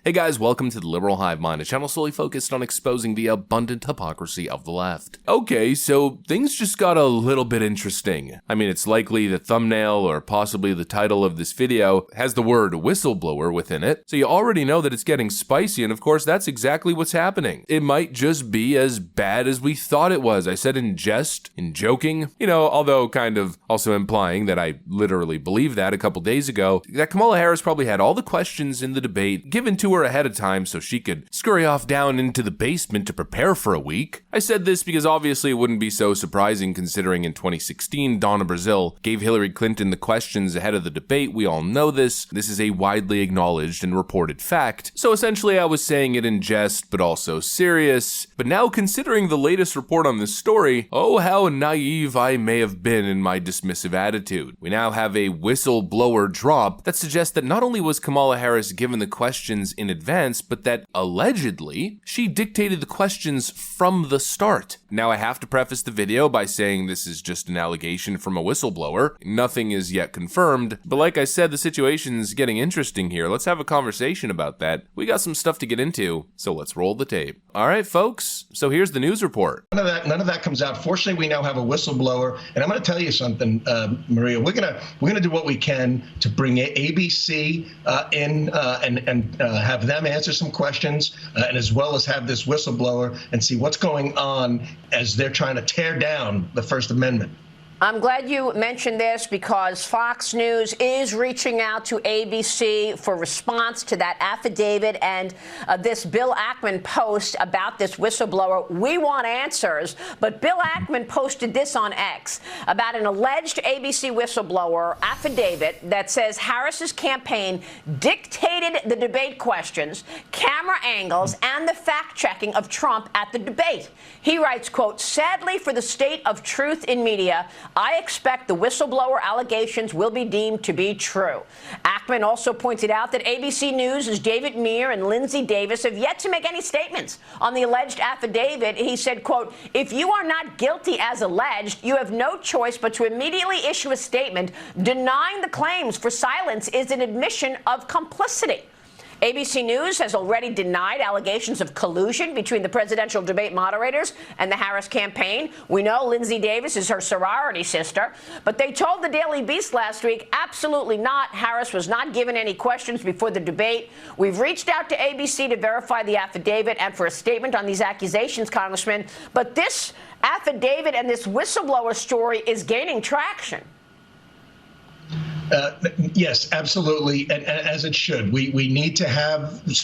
Hey guys, welcome to the Liberal Hive Mind, a channel solely focused on exposing the abundant hypocrisy of the left. Okay, so things just got a little bit interesting. I mean, it's likely the thumbnail or possibly the title of this video has the word whistleblower within it, so you already know that it's getting spicy, and of course that's exactly what's happening. It might just be as bad as we thought it was. I said in jest, in joking, although kind of also implying that I literally believed that a couple days ago, that Kamala Harris probably had all the questions in the debate given to her ahead of time so she could scurry off down into the basement to prepare for a week. I said this because obviously it wouldn't be so surprising considering in 2016, Donna Brazile gave Hillary Clinton the questions ahead of the debate. We all know this. This is a widely acknowledged and reported fact. So essentially I was saying it in jest, but also serious. But now considering the latest report on this story, oh how naive I may have been in my dismissive attitude. We now have a whistleblower drop that suggests that not only was Kamala Harris given the questions in advance, but that allegedly she dictated the questions from the start. Now I have to preface the video by saying this is just an allegation from a whistleblower. Nothing is yet confirmed, but like I said, the situation's getting interesting here. Let's have a conversation about that. We got some stuff to get into, so let's roll the tape. All right, folks, so here's the news report. None of that comes out. Fortunately, we now have a whistleblower, and I'm going to tell you something, Maria. We're gonna do what we can to bring ABC in and have them answer some questions, and as well as have this whistleblower and see what's going on as they're trying to tear down the First Amendment. I'm glad you mentioned this because Fox News is reaching out to ABC for response to that affidavit and this Bill Ackman post about this whistleblower. We want answers, but Bill Ackman posted this on X about an alleged ABC whistleblower affidavit that says Harris's campaign dictated the debate questions, camera angles, and the fact-checking of Trump at the debate. He writes, quote, "Sadly for the state of truth in media, I expect the whistleblower allegations will be deemed to be true." Ackman also pointed out that ABC News' David Meir and Lindsay Davis have yet to make any statements on the alleged affidavit. He said, quote, "If you are not guilty as alleged, you have no choice but to immediately issue a statement denying the claims, for silence is an admission of complicity." ABC News has already denied allegations of collusion between the presidential debate moderators and the Harris campaign. We know Lindsay Davis is her sorority sister, but they told the Daily Beast last week, absolutely not. Harris was not given any questions before the debate. We've reached out to ABC to verify the affidavit and for a statement on these accusations, Congressman, but this affidavit and this whistleblower story is gaining traction. Yes, absolutely, and as it should. We need to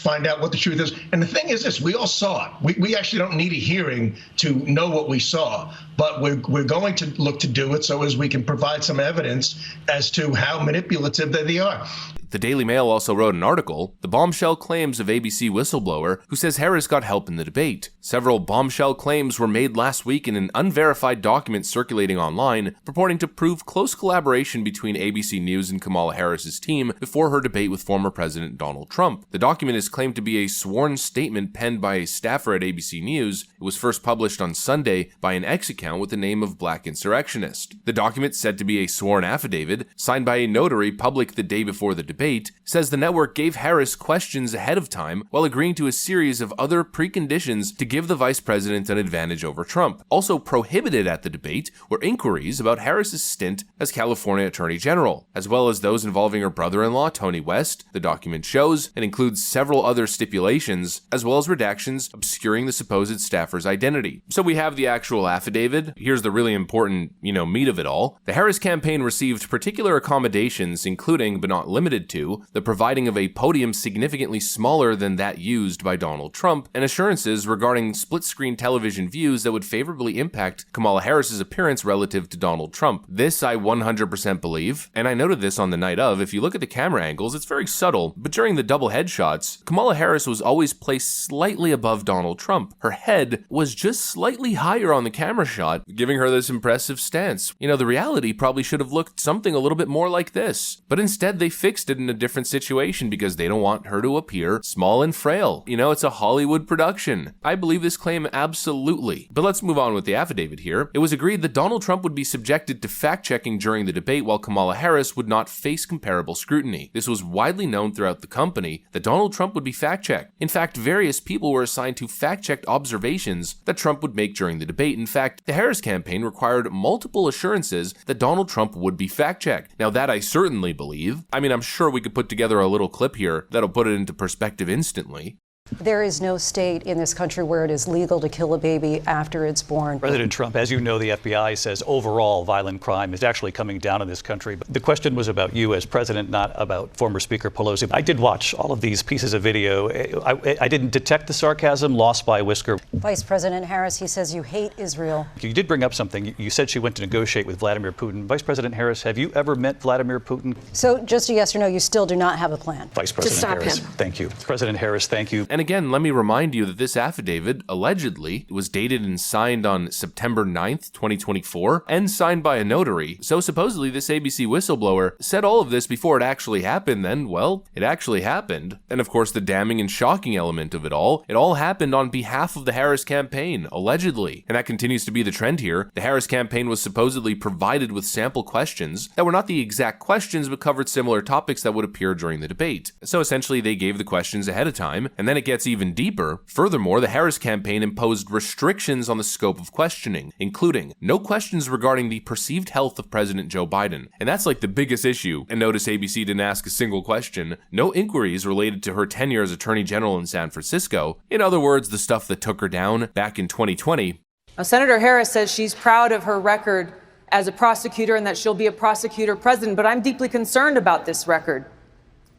find out what the truth is. And the thing is this, we all saw it. We actually don't need a hearing to know what we saw, but we're going to look to do it so as we can provide some evidence as to how manipulative they are. The Daily Mail also wrote an article, "The Bombshell Claims of ABC Whistleblower Who Says Harris Got Help in the Debate." Several bombshell claims were made last week in an unverified document circulating online, purporting to prove close collaboration between ABC News and Kamala Harris's team before her debate with former President Donald Trump. The document is claimed to be a sworn statement penned by a staffer at ABC News. It was first published on Sunday by an X account with the name of Black Insurrectionist. The document, said to be a sworn affidavit, signed by a notary public the day before the debate, says the network gave Harris questions ahead of time while agreeing to a series of other preconditions to give the vice president an advantage over Trump. Also prohibited at the debate were inquiries about Harris's stint as California Attorney General, as well as those involving her brother-in-law, Tony West. The document shows and includes several other stipulations, as well as redactions obscuring the supposed staffer's identity. So we have the actual affidavit. Here's the really important, meat of it all. The Harris campaign received particular accommodations, including, but not limited to, the providing of a podium significantly smaller than that used by Donald Trump, and assurances regarding split-screen television views that would favorably impact Kamala Harris's appearance relative to Donald Trump. This I 100% believe, and I noted this on the night of. If you look at the camera angles, it's very subtle, but during the double headshots, Kamala Harris was always placed slightly above Donald Trump. Her head was just slightly higher on the camera shot, giving her this impressive stance. The reality probably should have looked something a little bit more like this, but instead they fixed it in a different situation because they don't want her to appear small and frail. You know, it's a Hollywood production. I believe this claim absolutely. But let's move on with the affidavit here. It was agreed that Donald Trump would be subjected to fact-checking during the debate while Kamala Harris would not face comparable scrutiny. This was widely known throughout the company that Donald Trump would be fact-checked. In fact, various people were assigned to fact-check observations that Trump would make during the debate. In fact, the Harris campaign required multiple assurances that Donald Trump would be fact-checked. Now that I certainly believe. I mean, I'm sure we could put together a little clip here that'll put it into perspective instantly. There is no state in this country where it is legal to kill a baby after it's born. President Trump, as you know, the FBI says overall violent crime is actually coming down in this country. But the question was about you as president, not about former Speaker Pelosi. I did watch all of these pieces of video. I didn't detect the sarcasm, lost by a whisker. Vice President Harris, he says you hate Israel. You did bring up something. You said she went to negotiate with Vladimir Putin. Vice President Harris, have you ever met Vladimir Putin? So just a yes or no, you still do not have a plan? Vice President Harris, thank you. President Harris, thank you. And again, let me remind you that this affidavit, allegedly, was dated and signed on September 9th, 2024, and signed by a notary. So supposedly this ABC whistleblower said all of this before it actually happened. Then, well, it actually happened. And of course, the damning and shocking element of it all happened on behalf of the Harris campaign, allegedly. And that continues to be the trend here. The Harris campaign was supposedly provided with sample questions that were not the exact questions, but covered similar topics that would appear during the debate. So essentially, they gave the questions ahead of time, and then it gets even deeper. Furthermore, the Harris campaign imposed restrictions on the scope of questioning, including no questions regarding the perceived health of President Joe Biden. And that's like the biggest issue. And notice ABC didn't ask a single question. No inquiries related to her tenure as Attorney General in San Francisco. In other words, the stuff that took her down back in 2020. Now, Senator Harris says she's proud of her record as a prosecutor and that she'll be a prosecutor president, but I'm deeply concerned about this record.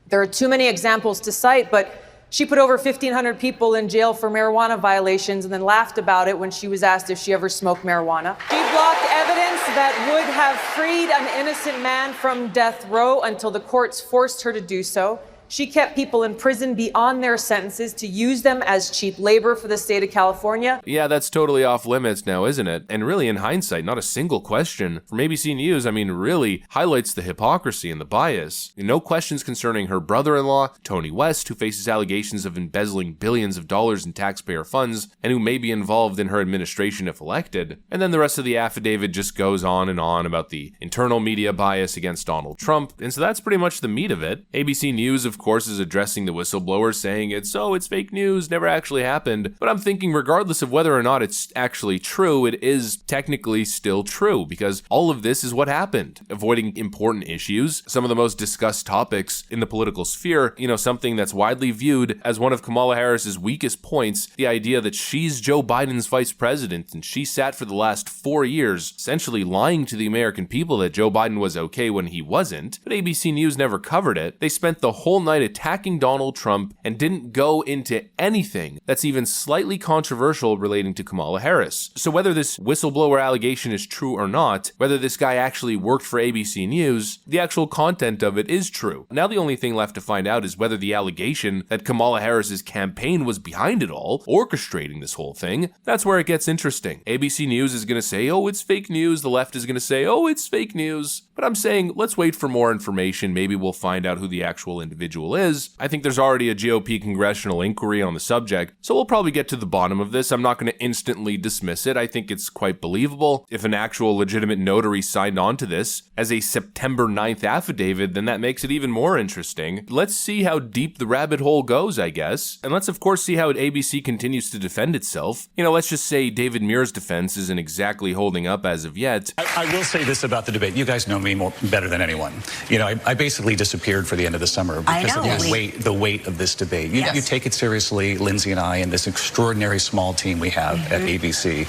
There are too many examples to cite, but she put over 1,500 people in jail for marijuana violations and then laughed about it when she was asked if she ever smoked marijuana. She blocked evidence that would have freed an innocent man from death row until the courts forced her to do so. She kept people in prison beyond their sentences to use them as cheap labor for the state of California. Yeah, that's totally off limits now, isn't it? And really, in hindsight, not a single question from ABC News, really highlights the hypocrisy and the bias. No questions concerning her brother-in-law, Tony West, who faces allegations of embezzling billions of dollars in taxpayer funds and who may be involved in her administration if elected. And then the rest of the affidavit just goes on and on about the internal media bias against Donald Trump. And so that's pretty much the meat of it. ABC News, of course, is addressing the whistleblower, saying it's fake news, never actually happened. But I'm thinking, regardless of whether or not it's actually true, it is technically still true, because all of this is what happened. Avoiding important issues, some of the most discussed topics in the political sphere, something that's widely viewed as one of Kamala Harris's weakest points, the idea that she's Joe Biden's vice president, and she sat for the last 4 years, essentially lying to the American people that Joe Biden was okay when he wasn't. But ABC News never covered it. They spent the whole night attacking Donald Trump and didn't go into anything that's even slightly controversial relating to Kamala Harris. So whether this whistleblower allegation is true or not, whether this guy actually worked for ABC News, the actual content of it is true. Now the only thing left to find out is whether the allegation that Kamala Harris's campaign was behind it all, orchestrating this whole thing. That's where it gets interesting. ABC News is going to say, oh, it's fake news. The left is going to say, oh, it's fake news. But I'm saying, let's wait for more information. Maybe we'll find out who the actual individual is. I think there's already a GOP congressional inquiry on the subject, so we'll probably get to the bottom of this. I'm not going to instantly dismiss it. I think it's quite believable. If an actual legitimate notary signed on to this as a September 9th affidavit, then that makes it even more interesting. Let's see how deep the rabbit hole goes, I guess. And let's of course see how ABC continues to defend itself. Let's just say David Muir's defense isn't exactly holding up as of yet. I will say this about the debate. You guys know me better than anyone. I basically disappeared for the end of the summer because of the weight of this debate. You take it seriously, Lindsay and I, and this extraordinary small team we have at ABC.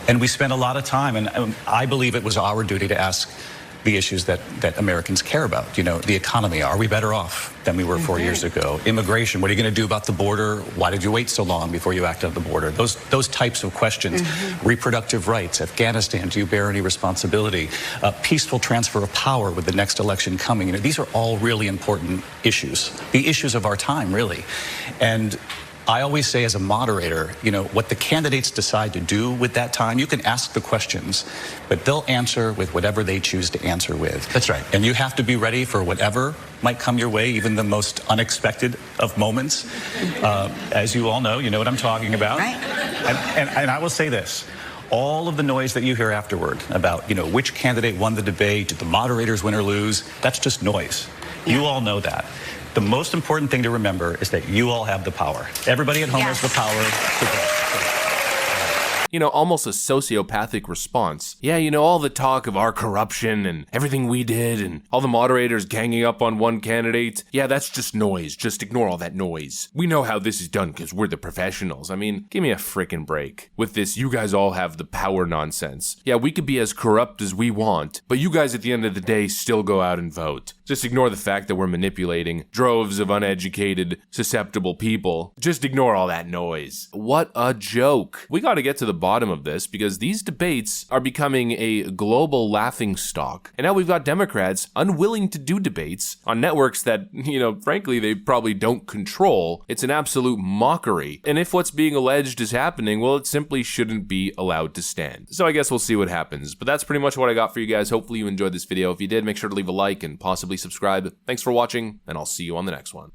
And we spent a lot of time, and I believe it was our duty to ask the issues that Americans care about. The economy. Are we better off than we were 4 years ago? Immigration. What are you going to do about the border? Why did you wait so long before you acted on the border? Those types of questions. Reproductive rights. Afghanistan. Do you bear any responsibility? Peaceful transfer of power with the next election coming. These are all really important issues. The issues of our time, really. And I always say as a moderator, what the candidates decide to do with that time, you can ask the questions, but they'll answer with whatever they choose to answer with. That's right. And you have to be ready for whatever might come your way, even the most unexpected of moments. As you all know, you know what I'm talking about. Right. And I will say this. All of the noise that you hear afterward about, which candidate won the debate, did the moderators win or lose, that's just noise. Yeah. You all know that. The most important thing to remember is that you all have the power. Everybody at home has the power to vote. Almost a sociopathic response. Yeah, all the talk of our corruption and everything we did and all the moderators ganging up on one candidate. Yeah, that's just noise. Just ignore all that noise. We know how this is done because we're the professionals. I mean, give me a frickin' break. With this, you guys all have the power nonsense. Yeah, we could be as corrupt as we want, but you guys at the end of the day still go out and vote. Just ignore the fact that we're manipulating droves of uneducated, susceptible people. Just ignore all that noise. What a joke. We gotta get to the bottom of this because these debates are becoming a global laughingstock. And now we've got Democrats unwilling to do debates on networks that, frankly, they probably don't control. It's an absolute mockery. And if what's being alleged is happening, well, it simply shouldn't be allowed to stand. So I guess we'll see what happens. But that's pretty much what I got for you guys. Hopefully you enjoyed this video. If you did, make sure to leave a like and possibly subscribe. Thanks for watching, and I'll see you on the next one.